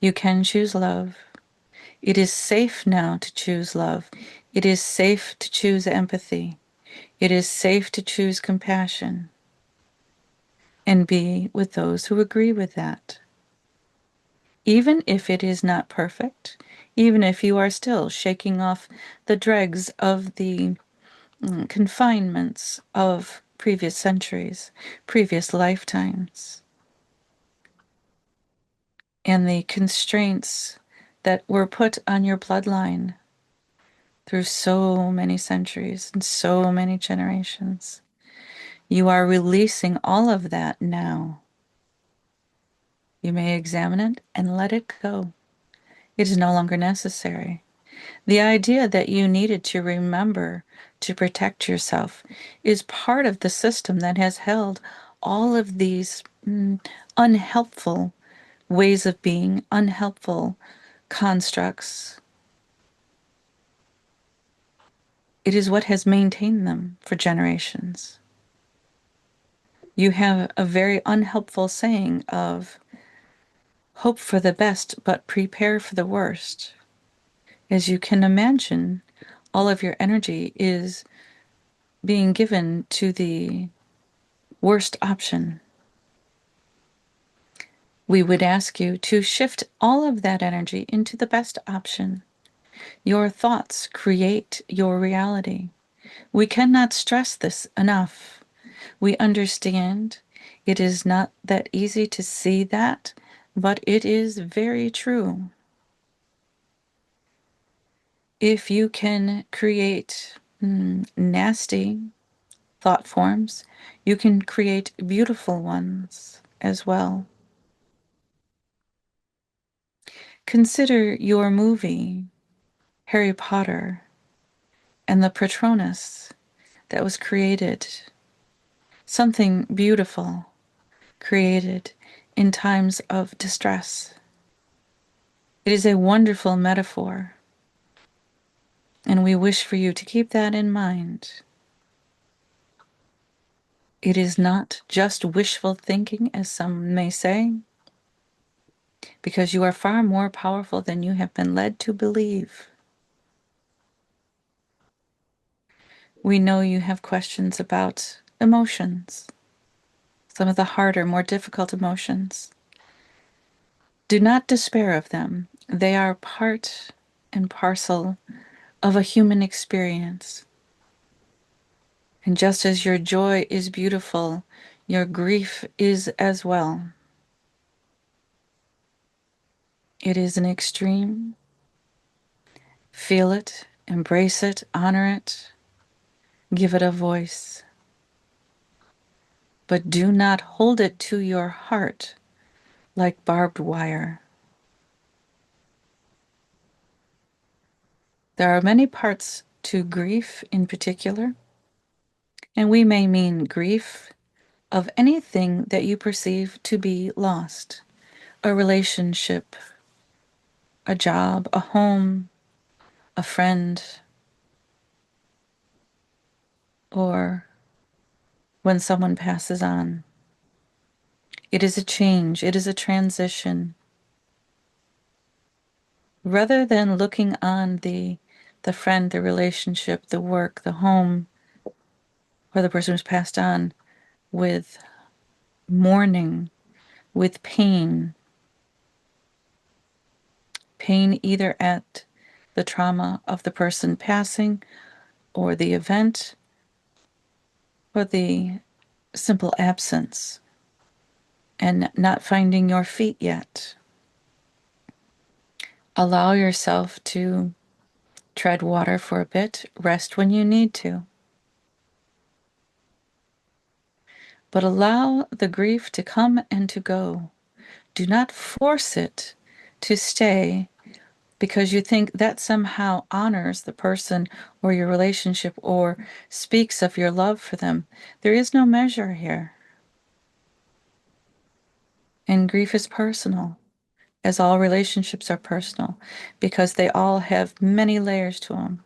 You can choose love. It is safe now to choose love. It is safe to choose empathy. It is safe to choose compassion and be with those who agree with that. Even if it is not perfect, even if you are still shaking off the dregs of the confinements of previous centuries, previous lifetimes, and the constraints that were put on your bloodline through so many centuries and so many generations. You are releasing all of that now. You may examine it and let it go. It is no longer necessary. The idea that you needed to remember to protect yourself is part of the system that has held all of these unhelpful ways of being, unhelpful constructs. It is what has maintained them for generations. You have a very unhelpful saying of hope for the best, but prepare for the worst. As you can imagine, all of your energy is being given to the worst option. We would ask you to shift all of that energy into the best option. Your thoughts create your reality. We cannot stress this enough. We understand it is not that easy to see that, but it is very true. If you can create nasty thought forms, you can create beautiful ones as well. Consider your movie, Harry Potter, and the Patronus that was created, something beautiful created in times of distress. It is a wonderful metaphor, and we wish for you to keep that in mind. It is not just wishful thinking, as some may say, because you are far more powerful than you have been led to believe. We know you have questions about emotions, some of the harder, more difficult emotions. Do not despair of them. They are part and parcel of a human experience. And just as your joy is beautiful, your grief is as well. It is an extreme. Feel it, embrace it, honor it, give it a voice. But do not hold it to your heart like barbed wire. There are many parts to grief in particular, and we may mean grief of anything that you perceive to be lost: a relationship, a job, a home, a friend, or when someone passes on. It is a change, it is a transition. Rather than looking on the friend, the relationship, the work, the home, or the person who's passed on with mourning, with pain, pain either at the trauma of the person passing or the event or the simple absence and not finding your feet yet. Allow yourself to tread water for a bit, rest when you need to. But allow the grief to come and to go. Do not force it to stay because you think that somehow honors the person or your relationship or speaks of your love for them. There is no measure here. And grief is personal, as all relationships are personal, because they all have many layers to them,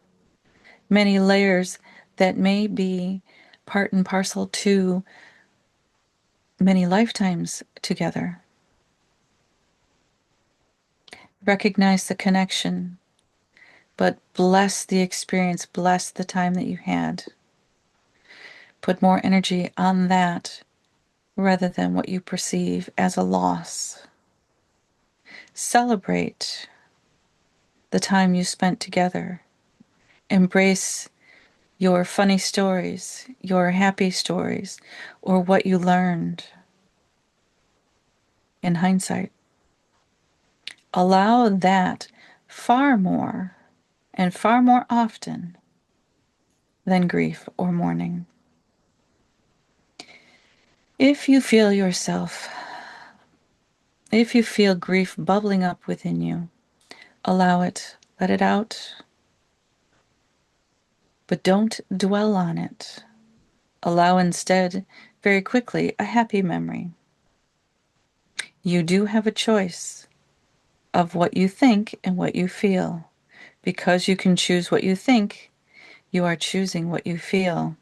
many layers that may be part and parcel to many lifetimes together. Recognize the connection, but bless the experience, bless the time that you had. Put more energy on that rather than what you perceive as a loss. Celebrate the time you spent together. Embrace your funny stories, your happy stories, or what you learned in hindsight. Allow that far more and far more often than grief or mourning. If you feel yourself, if you feel grief bubbling up within you, allow it, let it out, but don't dwell on it. Allow instead, very quickly, a happy memory. You do have a choice of what you think and what you feel. Because you can choose what you think, you are choosing what you feel.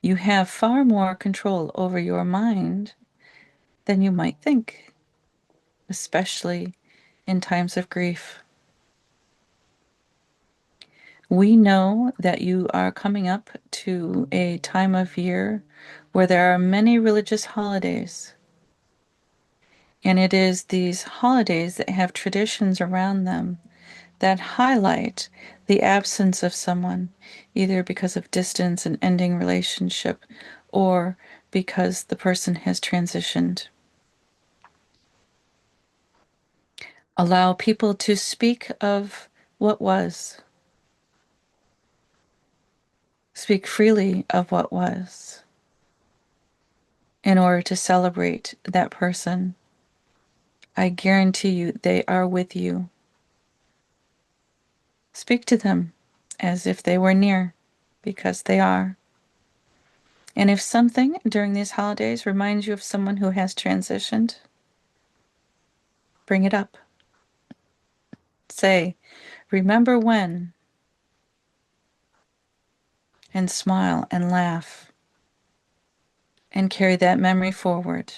You have far more control over your mind than you might think, especially in times of grief. We know that you are coming up to a time of year where there are many religious holidays. And it is these holidays that have traditions around them that highlight the absence of someone, either because of distance and ending relationship or because the person has transitioned. Allow people to speak of what was. Speak freely of what was in order to celebrate that person. I guarantee you they are with you. Speak to them as if they were near, because they are. And if something during these holidays reminds you of someone who has transitioned, bring it up. Say, remember when, and smile and laugh and carry that memory forward.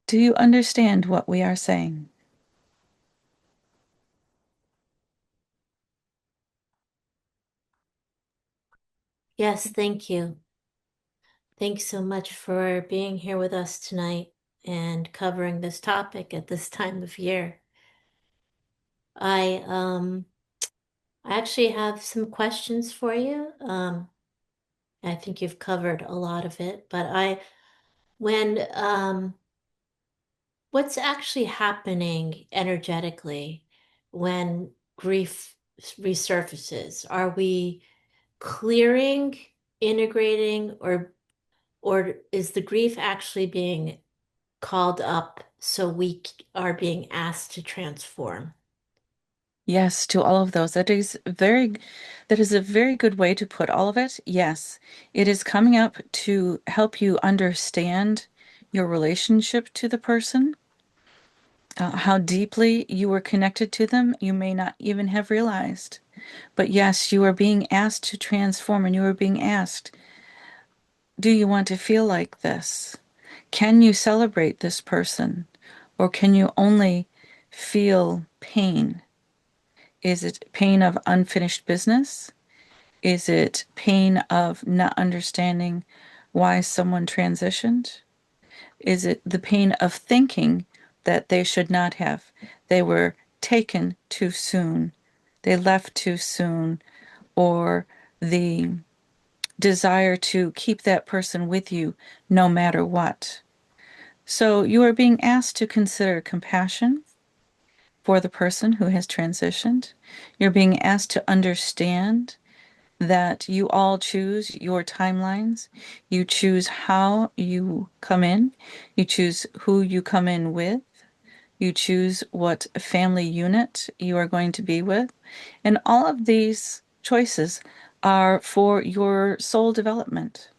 Do you understand what we are saying? Yes, thank you. Thanks so much for being here with us tonight and covering this topic at this time of year. I um I actually have some questions for you. I think you've covered a lot of it, but I when what's actually happening energetically when grief resurfaces? Are we clearing, integrating, or is the grief actually being called up so we are being asked to transform? Yes, to all of those. That is a very good way to put all of it. Yes, it is coming up to help you understand your relationship to the person, how deeply you were connected to them, you may not even have realized. But yes, you are being asked to transform, and you are being asked, do you want to feel like this? Can you celebrate this person? Or can you only feel pain? Is it pain of unfinished business? Is it pain of not understanding why someone transitioned? Is it the pain of thinking that they should not have? They were taken too soon, they left too soon, or the desire to keep that person with you no matter what. So you are being asked to consider compassion for the person who has transitioned. You're being asked to understand that you all choose your timelines. You choose how you come in. You choose who you come in with. You choose what family unit you are going to be with. And all of these choices are for your soul development.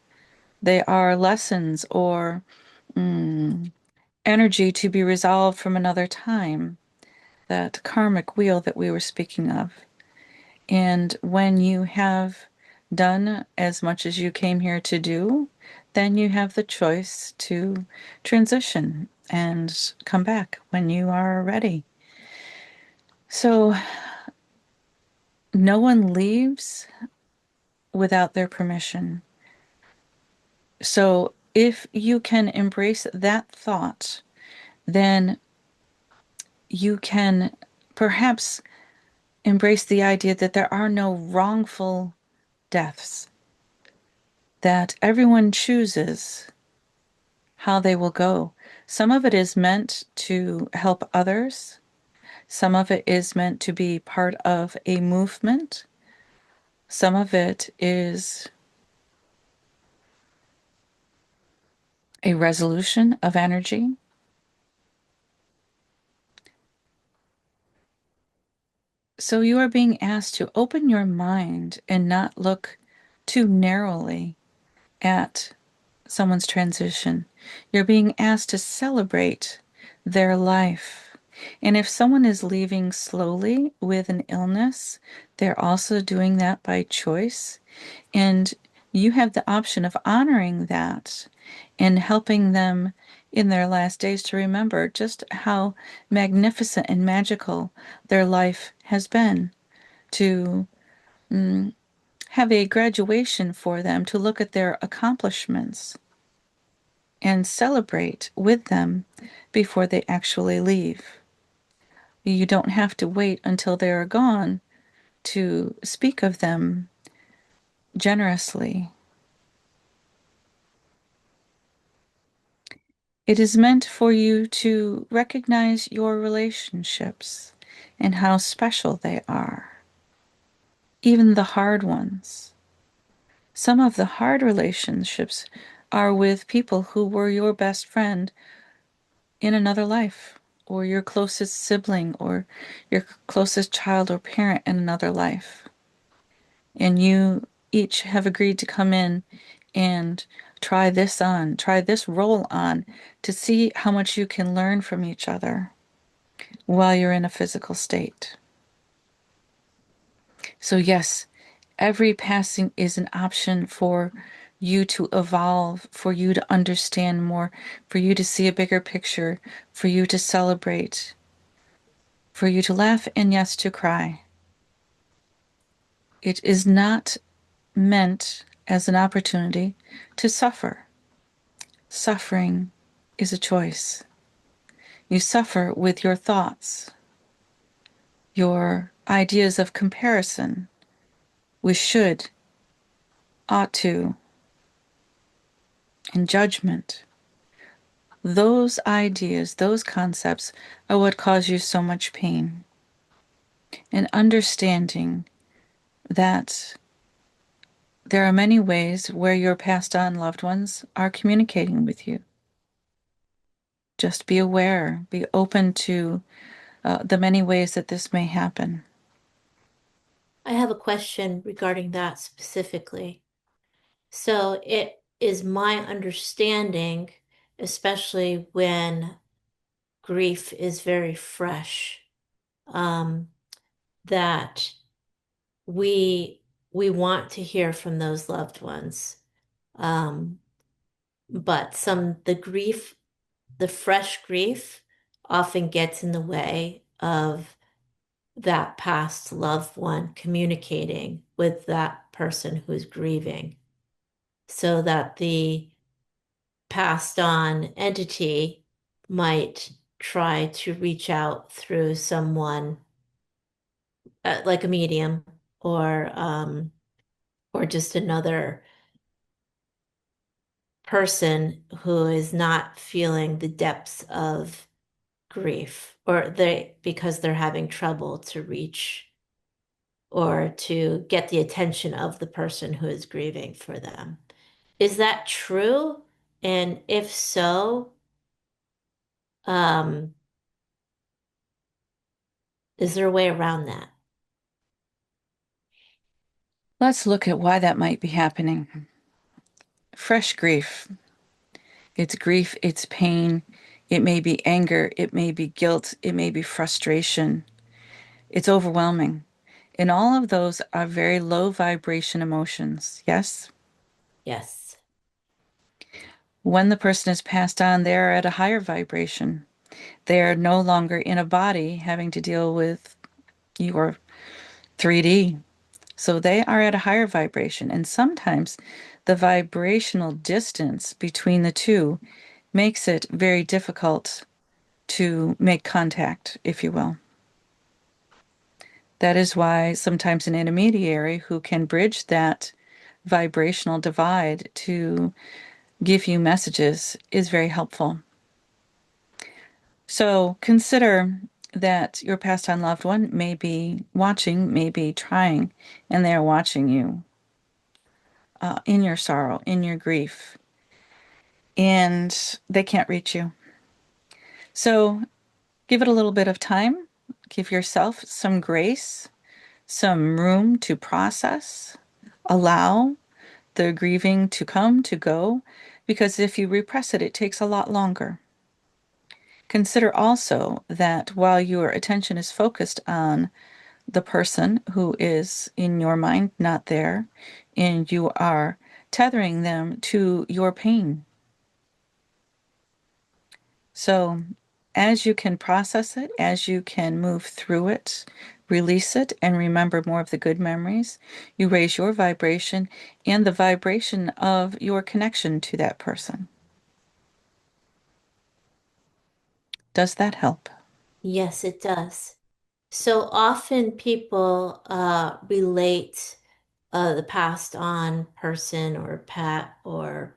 They are lessons or energy to be resolved from another time that karmic wheel that we were speaking of. And when you have done as much as you came here to do, then you have the choice to transition and come back when you are ready. So no one leaves without their permission. So if you can embrace that thought, then you can perhaps embrace the idea that there are no wrongful deaths, that everyone chooses how they will go. Some of it is meant to help others, some of it is meant to be part of a movement, some of it is a resolution of energy. So you are being asked to open your mind and not look too narrowly at someone's transition. You're being asked to celebrate their life. And if someone is leaving slowly with an illness, they're also doing that by choice. And you have the option of honoring that and helping them in their last days to remember just how magnificent and magical their life has been, to mm, have a graduation for them, to look at their accomplishments and celebrate with them before they actually leave. You don't have to wait until they are gone to speak of them generously. It is meant for you to recognize your relationships and how special they are, even the hard ones. Some of the hard relationships are with people who were your best friend in another life, or your closest sibling, or your closest child or parent in another life. And you each have agreed to come in and try this role on to see how much you can learn from each other while you're in a physical state. So, yes, every passing is an option for you to evolve, for you to understand more, for you to see a bigger picture, for you to celebrate, for you to laugh, and yes, to cry. It is not meant as an opportunity to suffer. Suffering is a choice. You suffer with your thoughts, your ideas of comparison, we should, ought to, and judgment. Those ideas, those concepts are what cause you so much pain. And understanding that there are many ways where your passed on loved ones are communicating with you. Just be aware, be open to the many ways that this may happen. I have a question regarding that specifically. So it is my understanding, especially when grief is very fresh, um, that we we want to hear from those loved ones. Um, but the fresh grief often gets in the way of that past loved one communicating with that person who's grieving, so that the passed on entity might try to reach out through someone like a medium or just another person who is not feeling the depths of grief, or they because they're having trouble to reach or to get the attention of the person who is grieving for them. Is that true? And if so, um, is there a way around that? Let's look at why that might be happening. Fresh grief. It's grief, it's pain, It may be anger, it may be guilt, it may be frustration. It's overwhelming. And all of those are very low vibration emotions. Yes? Yes. When the person is passed on, they're at a higher vibration. They're no longer in a body having to deal with your 3D. So they are at a higher vibration. And sometimes the vibrational distance between the two makes it very difficult to make contact, if you will. That is why sometimes an intermediary who can bridge that vibrational divide to give you messages is very helpful. So consider that your passed on loved one may be watching, may be trying, and they're watching you in your sorrow, in your grief, and they can't reach you. So give it a little bit of time. Give yourself some grace, some room to process, allow the grieving to come, to go, because if you repress it, it takes a lot longer. Consider also that while your attention is focused on the person who is in your mind not there, and you are tethering them to your pain. So, as you can process it, as you can move through it, release it, and remember more of the good memories, you raise your vibration and the vibration of your connection to that person. Does that help? Yes, it does. So often people relate the passed on person or pet or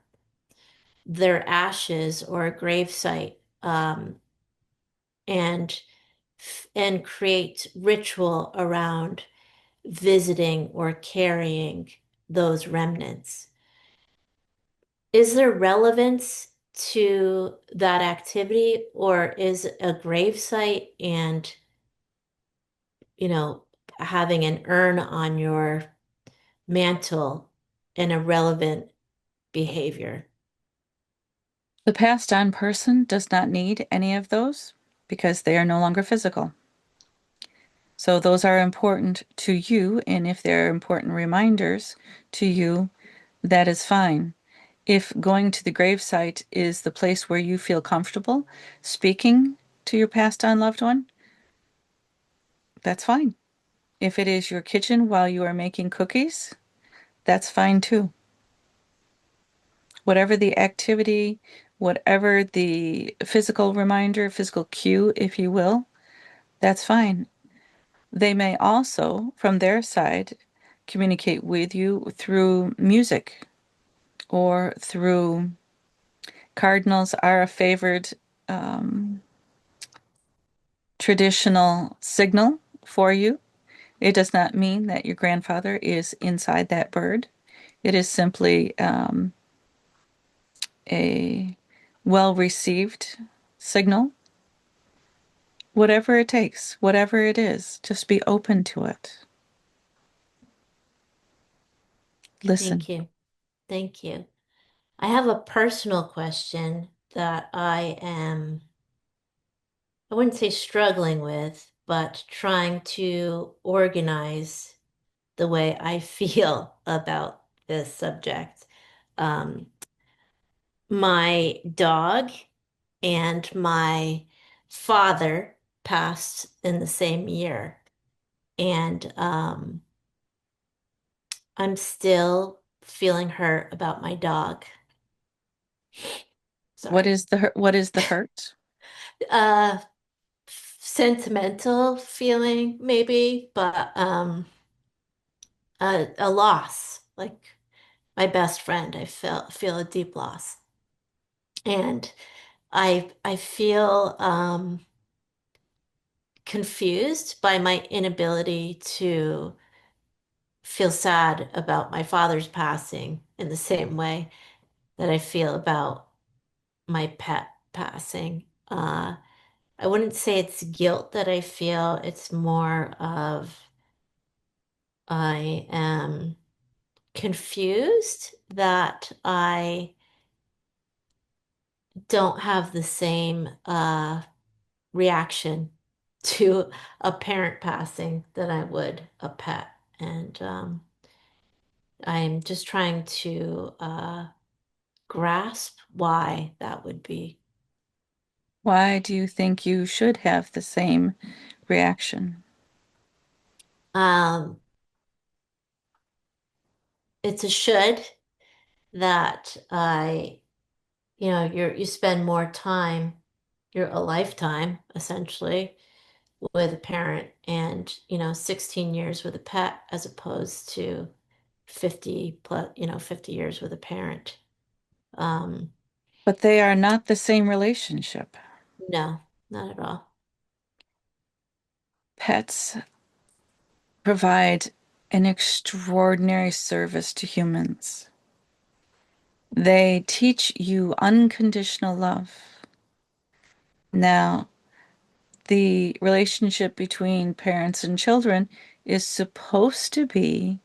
their ashes or a gravesite and and create ritual around visiting or carrying those remnants. Is there relevance to that activity, or is a gravesite and, you know, having an urn on your mantle an irrelevant behavior? The passed on person does not need any of those because they are no longer physical. So those are important to you, and if they're important reminders to you, that is fine. If going to the gravesite is the place where you feel comfortable speaking to your passed on loved one, that's fine. If it is your kitchen while you are making cookies, that's fine too. Whatever the activity, whatever the physical reminder, physical cue, if you will, that's fine. They may also, from their side, communicate with you through music or through cardinals are a favored um, traditional signal for you. It does not mean that your grandfather is inside that bird. It is simply a well received signal. Whatever it takes, whatever it is, just be open to it. Listen. Thank you. Thank you. I have a personal question that I wouldn't say struggling with, but trying to organize the way I feel about this subject. Um, my dog and my father passed in the same year, and I'm still feeling hurt about my dog. What Sorry. is the hurt? Uh, Sentimental feeling, maybe, but a loss. Like my best friend, I feel a deep loss, and I feel confused by my inability to feel sad about my father's passing in the same way that I feel about my pet passing. I wouldn't say it's guilt that I feel, it's more of I am confused that I don't have the same reaction to a parent passing that I would a pet. And I'm just trying to grasp why that would be. Why do you think you should have the same reaction? Um, it's a should that you spend more time, you're a lifetime essentially with a parent and, 16 years with a pet as opposed to 50 plus, 50 years with a parent. Um, But they are not the same relationship. no, not at all. Pets provide an extraordinary service to humans. They teach you unconditional love. Now, the relationship between parents and children is supposed to be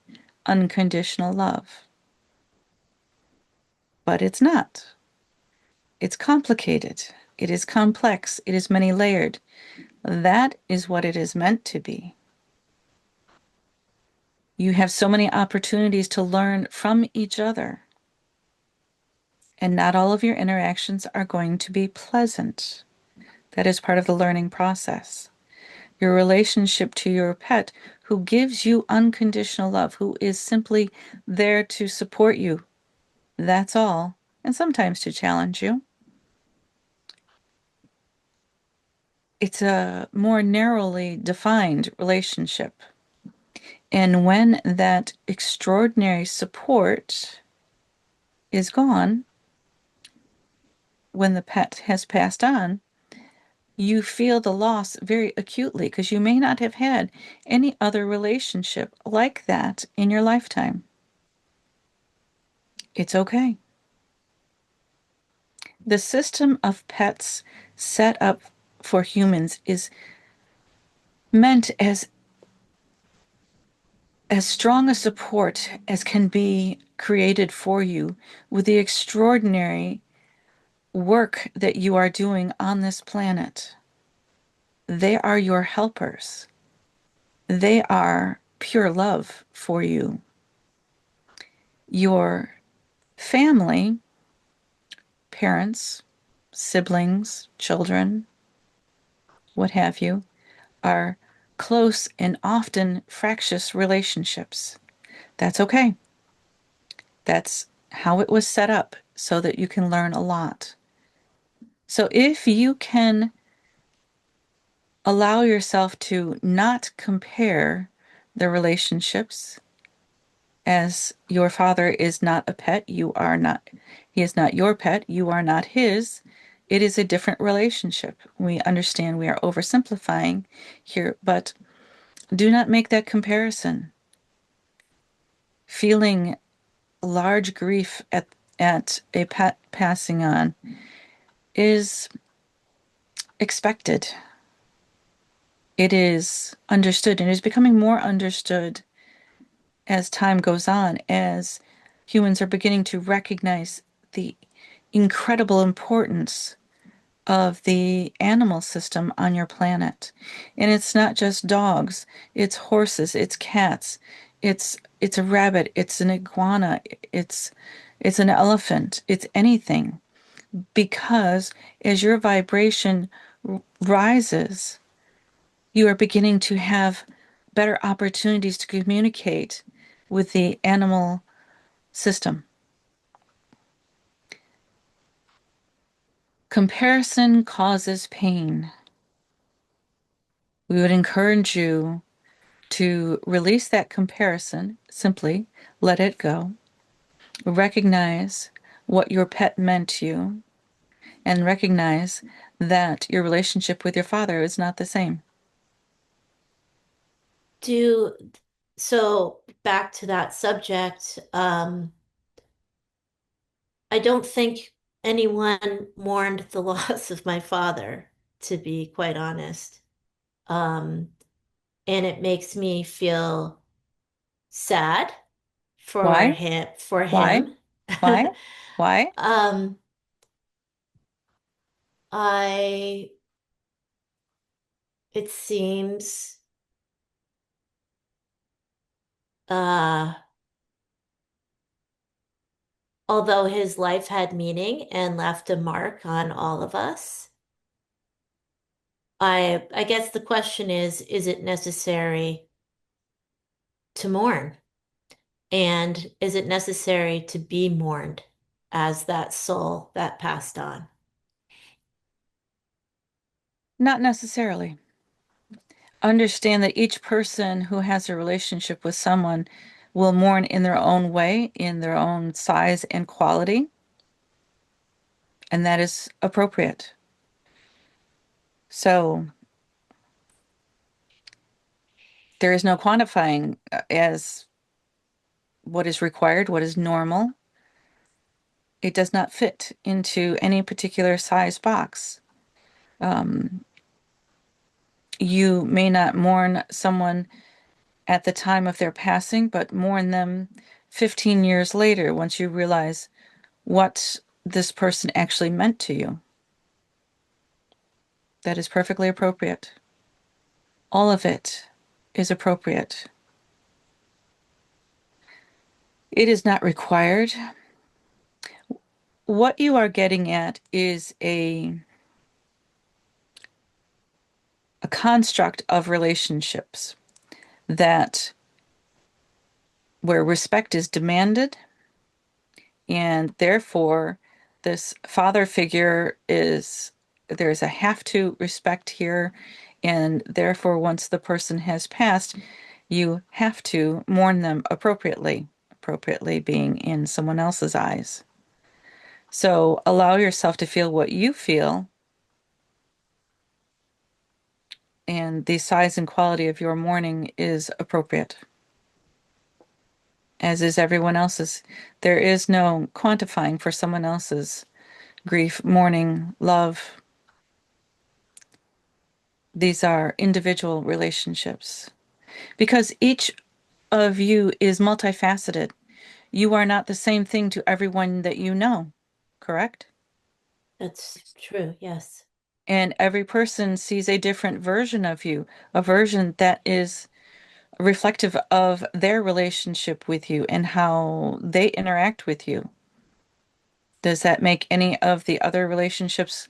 unconditional love, but it's not. It's complicated. It is complex. It is many layered. That is what it is meant to be. You have so many opportunities to learn from each other, and not all of your interactions are going to be pleasant. That is part of the learning process. Your relationship to your pet, who gives you unconditional love, who is simply there to support you. That's all. And sometimes to challenge you. It's a more narrowly defined relationship. And when that extraordinary support is gone, when the pet has passed on, you feel the loss very acutely because you may not have had any other relationship like that in your lifetime. It's okay. The system of pets set up for humans is meant as strong a support as can be created for you with the extraordinary work that you are doing on this planet. They are your helpers. They are pure love for you. Your family, parents, siblings, children, what have you, are close and often fractious relationships. That's okay. That's how it was set up so that you can learn a lot. So if you can allow yourself to not compare the relationships, as your father is not a pet, you are not, he is not your pet, you are not his. It is a different relationship. We understand we are oversimplifying here, but do not make that comparison. Feeling large grief at a pet passing on is expected. It is understood and is becoming more understood as time goes on, as humans are beginning to recognize the incredible importance of the animal system on your planet. And it's not just dogs, it's horses, it's cats, it's a rabbit, it's an iguana, it's an elephant, it's anything. Because as your vibration rises, you are beginning to have better opportunities to communicate with the animal system. Comparison causes pain. We would encourage you to release that comparison, simply let it go. Recognize what your pet meant to you, and recognize that your relationship with your father is not the same. Do so back to that subject. I don't think anyone mourned the loss of my father, to be quite honest. Um, and it makes me feel sad for Why? him for Why? him. Why? Why? Um, I, it seems, uh, although his life had meaning and left a mark on all of us, I guess the question is it necessary to mourn? And is it necessary to be mourned as that soul that passed on? Not necessarily. Understand that each person who has a relationship with someone will mourn in their own way, in their own size and quality, and that is appropriate. So there is no quantifying as what is required, what is normal. It does not fit into any particular size box. Um, you may not mourn someone at the time of their passing, but mourn them 15 years later once you realize what this person actually meant to you. That is perfectly appropriate. All of it is appropriate. It is not required. What you are getting at is a construct of relationships that where respect is demanded, and therefore this father figure is there's a have to respect here, and therefore once the person has passed, you have to mourn them appropriately, appropriately being in someone else's eyes. So allow yourself to feel what you feel, and the size and quality of your mourning is appropriate, as is everyone else's. There is no quantifying for someone else's grief, mourning, love. These are individual relationships because each of you is multifaceted. You are not the same thing to everyone that you know, correct? That's true, yes. And every person sees a different version of you, a version that is reflective of their relationship with you and how they interact with you. Does that make any of the other relationships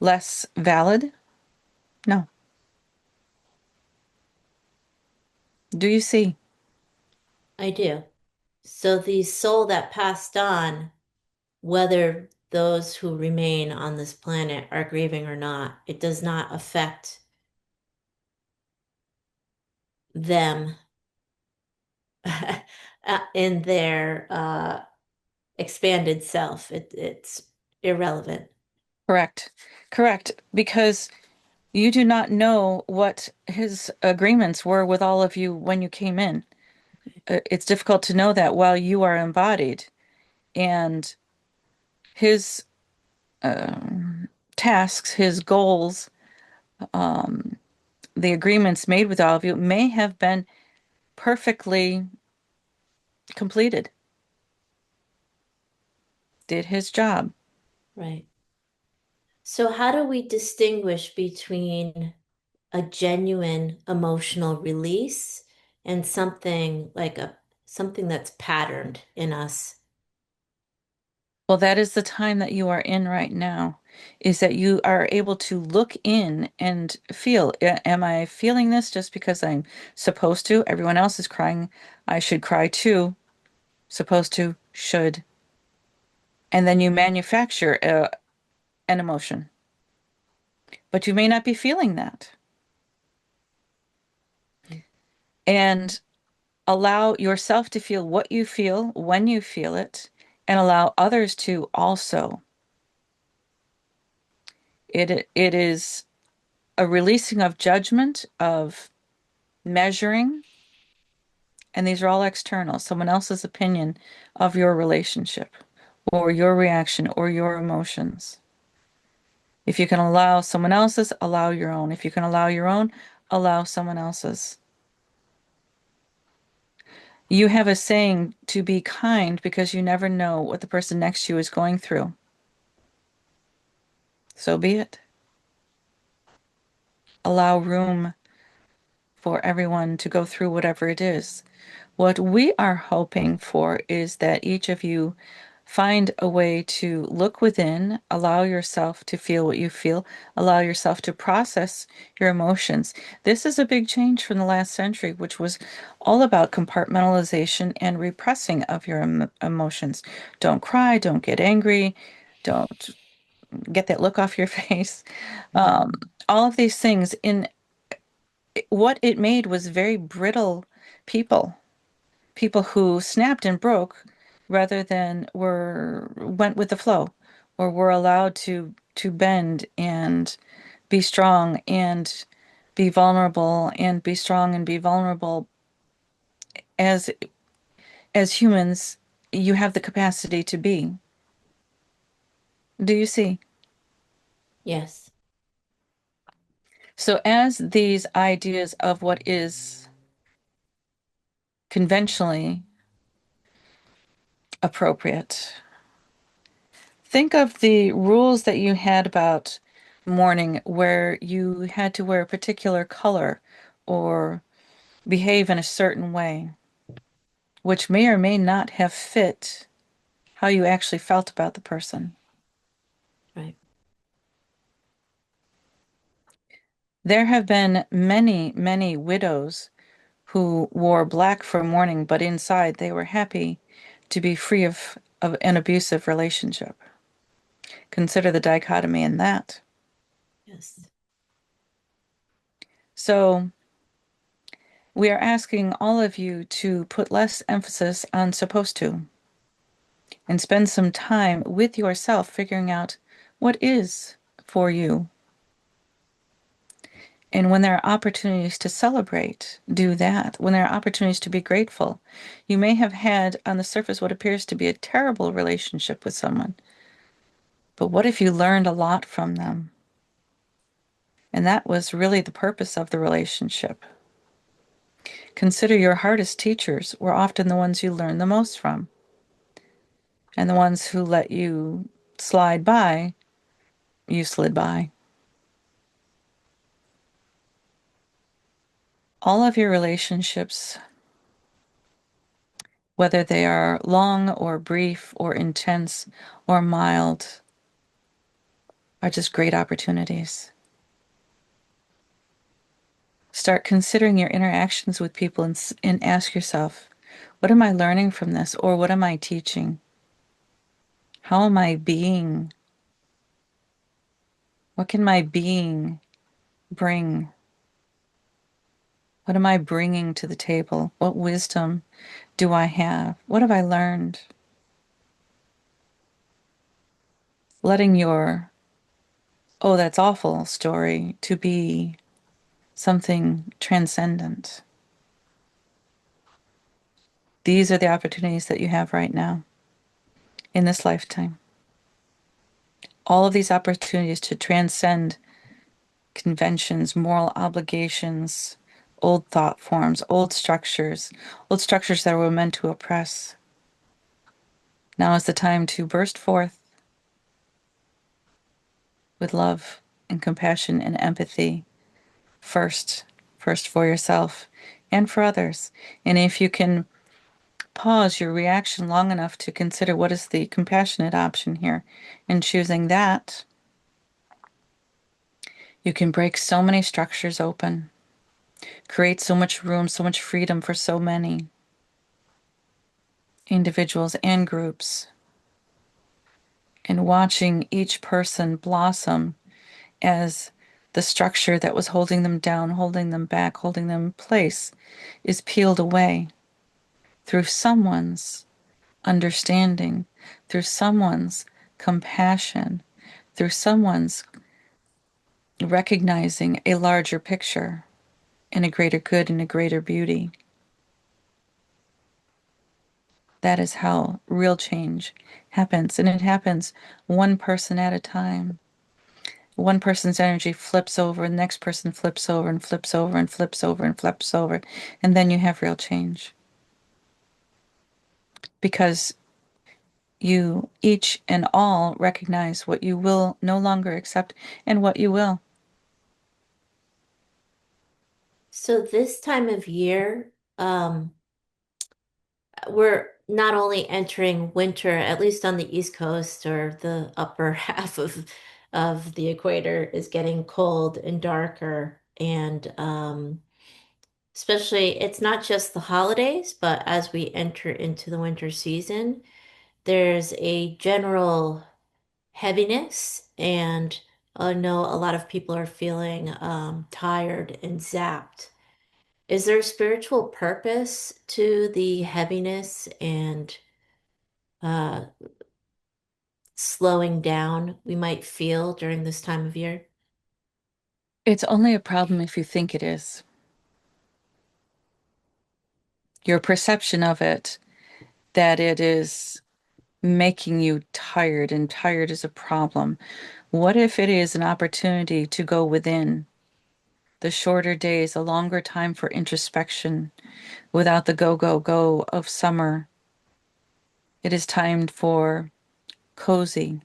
less valid? No. Do you see? I do. So the soul that passed on, whether those who remain on this planet are grieving or not, it does not affect them in their expanded self. It's irrelevant. Correct. Correct. Because you do not know what his agreements were with all of you when you came in. It's difficult to know that while you are embodied. And his tasks, his goals, um, the agreements made with all of you may have been perfectly completed, did his job. Right. So how do we distinguish between a genuine emotional release and something like a something that's patterned in us? Well, that is the time that you are in right now, is that you are able to look in and feel, am I feeling this just because I'm supposed to? Everyone else is crying. I should cry too. Supposed to, should. And then you manufacture an emotion, but you may not be feeling that. Right. And allow yourself to feel what you feel when you feel it, and allow others to also. It is a releasing of judgment, of measuring, and these are all external, someone else's opinion of your relationship or your reaction or your emotions. If you can allow someone else's, allow your own. If you can allow your own, allow someone else's. You have a saying to be kind because you never know what the person next to you is going through. So be it. Allow room for everyone to go through whatever it is. What we are hoping for is that each of you find a way to look within, allow yourself to feel what you feel, allow yourself to process your emotions. This is a big change from the last century, which was all about compartmentalization and repressing of your emotions. Don't cry, don't get angry, don't get that look off your face. Um, all of these things in what it made was very brittle people, people who snapped and broke rather than were went with the flow or were allowed to bend and be strong and be vulnerable and be strong and be vulnerable. As as humans, you have the capacity to be. Do you see? Yes. So as these ideas of what is conventionally appropriate, think of the rules that you had about mourning, where you had to wear a particular color or behave in a certain way, which may or may not have fit how you actually felt about the person. Right. There have been many, many widows who wore black for mourning, but inside they were happy to be free of an abusive relationship. Consider the dichotomy in that. Yes. So, we are asking all of you to put less emphasis on supposed to and spend some time with yourself figuring out what is for you. And when there are opportunities to celebrate, do that. When there are opportunities to be grateful, you may have had on the surface what appears to be a terrible relationship with someone. But what if you learned a lot from them? And that was really the purpose of the relationship. Consider your hardest teachers were often the ones you learned the most from. And the ones who let you slide by, you slid by. All of your relationships, whether they are long or brief or intense or mild, are just great opportunities. Start considering your interactions with people and ask yourself, what am I learning from this? Or what am I teaching? How am I being? What can my being bring? What am I bringing to the table? What wisdom do I have? What have I learned? Letting your, oh, that's awful story to be something transcendent. These are the opportunities that you have right now in this lifetime. All of these opportunities to transcend conventions, moral obligations, old thought forms, old structures that were meant to oppress. Now is the time to burst forth with love and compassion and empathy first, first for yourself and for others. And if you can pause your reaction long enough to consider what is the compassionate option here and choosing that, you can break so many structures open, create so much room, so much freedom for so many individuals and groups, and watching each person blossom as the structure that was holding them down, holding them back, holding them in place is peeled away through someone's understanding, through someone's compassion, through someone's recognizing a larger picture and a greater good and a greater beauty. That is how real change happens. And it happens one person at a time. One person's energy flips over, the next person flips over and flips over and flips over and flips over. And then you have real change. Because You each and all recognize what you will no longer accept and what you will. So this time of year, we're not only entering winter, at least on the East Coast or the upper half of the equator is getting cold and darker. And especially, it's not just the holidays, but as we enter into the winter season, there's a general heaviness. And I know a lot of people are feeling tired and zapped. Is there a spiritual purpose to the heaviness and uh, slowing down we might feel during this time of year? It's only a problem if you think it is. Your perception of it, that it is making you tired, and tired is a problem. What if it is an opportunity to go within? The shorter days, a longer time for introspection without the go, go, go of summer. It is time for cozy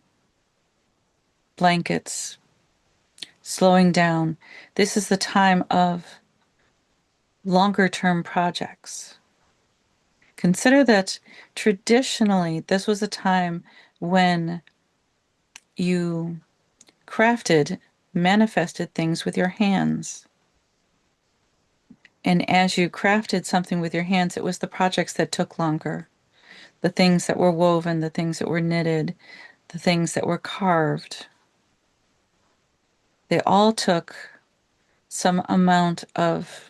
blankets, slowing down. This is the time of longer term projects. Consider that traditionally, this was a time when you crafted, manifested things with your hands. And as you crafted something with your hands, it was the projects that took longer, the things that were woven, the things that were knitted, the things that were carved. They all took some amount of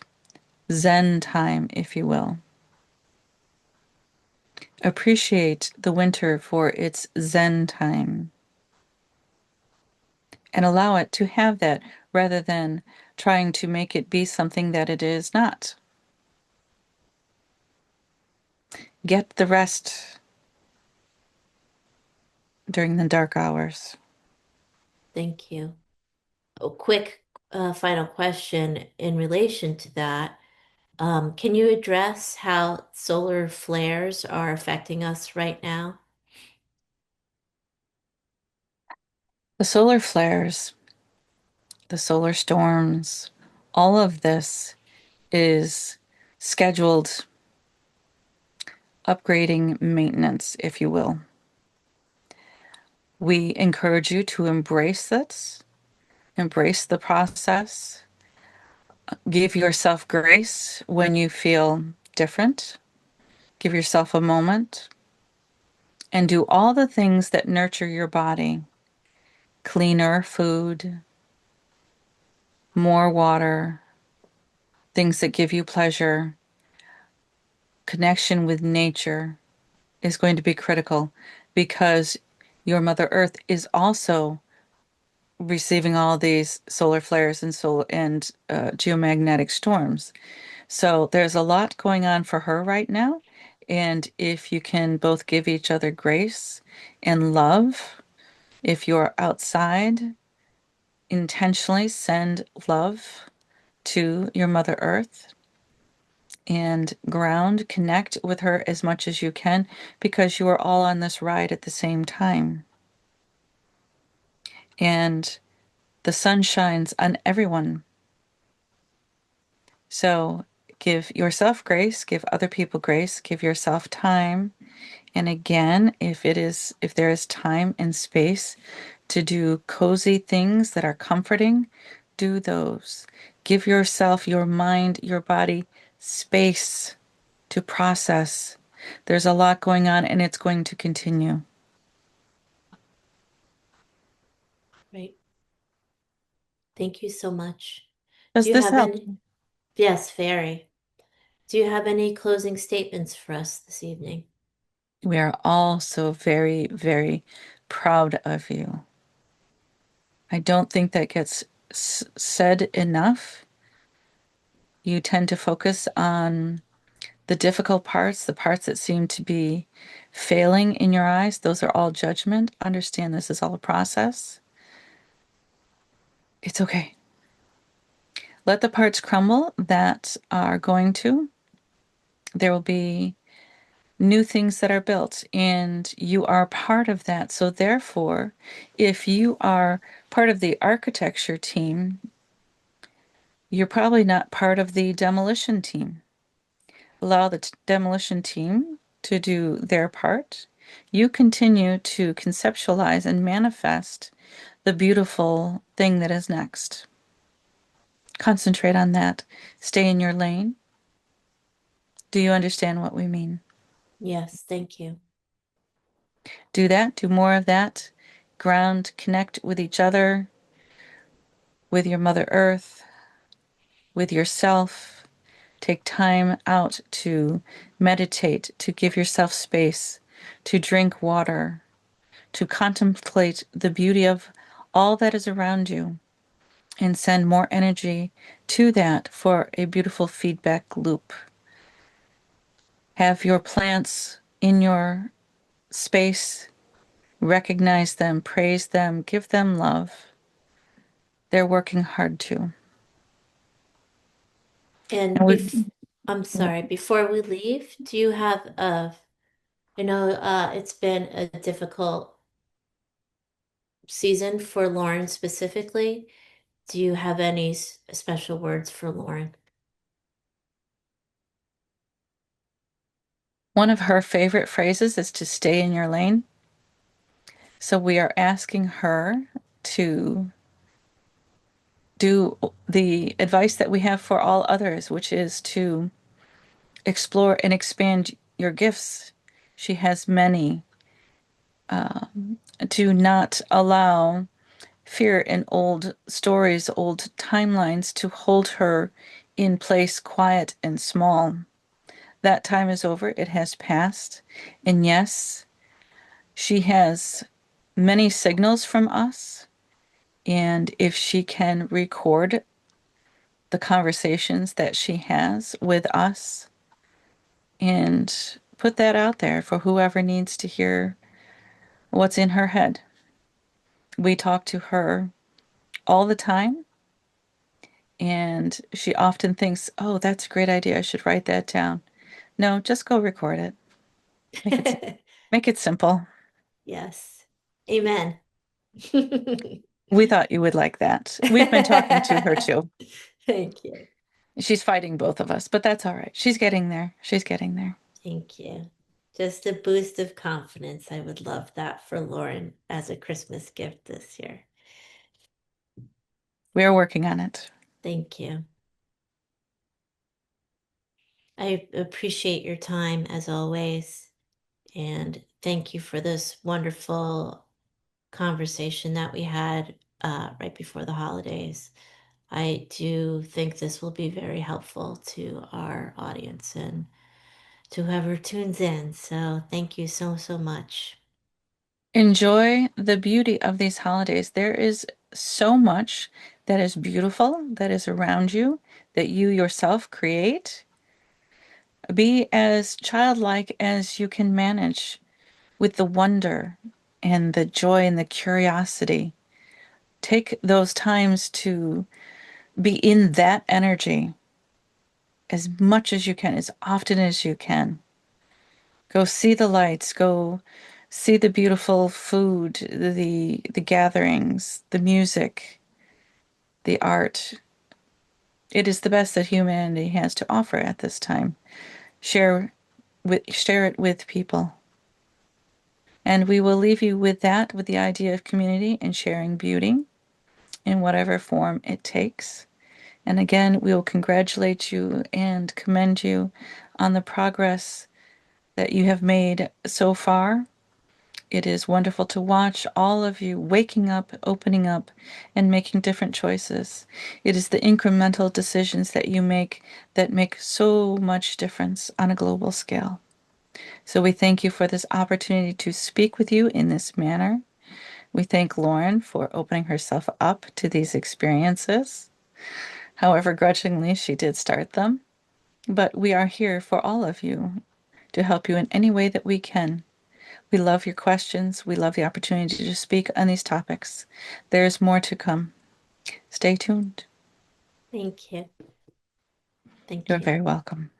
Zen time, if you will. Appreciate the winter for its Zen time and allow it to have that rather than trying to make it be something that it is not. Get the rest during the dark hours. Thank you. A quick final question in relation to that. Can you address how solar flares are affecting us right now? The solar flares, the solar storms, all of this is scheduled upgrading maintenance, if you will. We encourage you to embrace this, embrace the process, give yourself grace when you feel different, give yourself a moment, and do all the things that nurture your body. Cleaner food, more water, things that give you pleasure, connection with nature is going to be critical because your Mother Earth is also receiving all these solar flares and geomagnetic storms. So there's a lot going on for her right now. And if you can both give each other grace and love, if you're outside, intentionally send love to your Mother Earth and ground, connect with her as much as you can because you are all on this ride at the same time. And the sun shines on everyone. So give yourself grace, give other people grace, give yourself time. And again, if there is time and space to do cozy things that are comforting, do those. Give yourself, your mind, your body space to process. There's a lot going on and it's going to continue. Right. Thank you so much. Do Does you this have help? any? Yes, very. Do you have any closing statements for us this evening? We are all so very, very proud of you. I don't think that gets said enough. You tend to focus on the difficult parts, the parts that seem to be failing in your eyes. Those are all judgment. Understand this is all a process. It's okay. Let the parts crumble that are going to. There will be new things that are built, and you are part of that. So, therefore, if you are part of the architecture team, you're probably not part of the demolition team. Allow the demolition team to do their part. You continue to conceptualize and manifest the beautiful thing that is next. Concentrate on that. Stay in your lane. Do you understand what we mean? Yes, thank you. Do that. Do more of that. Ground, connect with each other, with your Mother Earth, with yourself. Take time out to meditate, to give yourself space, to drink water, to contemplate the beauty of all that is around you, and send more energy to that for a beautiful feedback loop. Have your plants in your space, recognize them, praise them, give them love. They're working hard too. And And we, I'm sorry, before we leave, do you have it's been a difficult season for Lauren specifically. Do you have any special words for Lauren? one of her favorite phrases is to stay in your lane. So we are asking her to do the advice that we have for all others, which is to explore and expand your gifts. She has many. To not allow fear and old stories, old timelines to hold her in place, quiet and small. That time is over. It has passed. And yes, she has many signals from us. And if she can record the conversations that she has with us and put that out there for whoever needs to hear what's in her head. We talk to her all the time, and she often thinks, "Oh, that's a great idea. I should write that down." No, just go record it. Make it make it simple. Yes. Amen. We thought you would like that. We've been talking to her too. Thank you. She's fighting both of us, but that's all right. She's getting there. She's getting there. Thank you. Just a boost of confidence. I would love that for Lauren as a Christmas gift this year. We are working on it. Thank you. I appreciate your time as always. And thank you for this wonderful conversation that we had right before the holidays. I do think this will be very helpful to our audience and to whoever tunes in. So thank you so, so much. Enjoy the beauty of these holidays. There is so much that is beautiful that is around you that you yourself create. Be as childlike as you can manage with the wonder and the joy and the curiosity. Take those times to be in that energy as much as you can, as often as you can. Go see the lights, go see the beautiful food, the gatherings, the music, the art. It is the best that humanity has to offer at this time. Share it with people. And we will leave you with that, with the idea of community and sharing beauty in whatever form it takes. And again, we will congratulate you and commend you on the progress that you have made so far. It is wonderful to watch all of you waking up, opening up, and making different choices. It is the incremental decisions that you make that make so much difference on a global scale. So we thank you for this opportunity to speak with you in this manner. We thank Lauren for opening herself up to these experiences. However, grudgingly, she did start them. But we are here for all of you to help you in any way that we can. We love your questions. We love the opportunity to speak on these topics. There's more to come. Stay tuned. Thank you. Thank You're you. very welcome.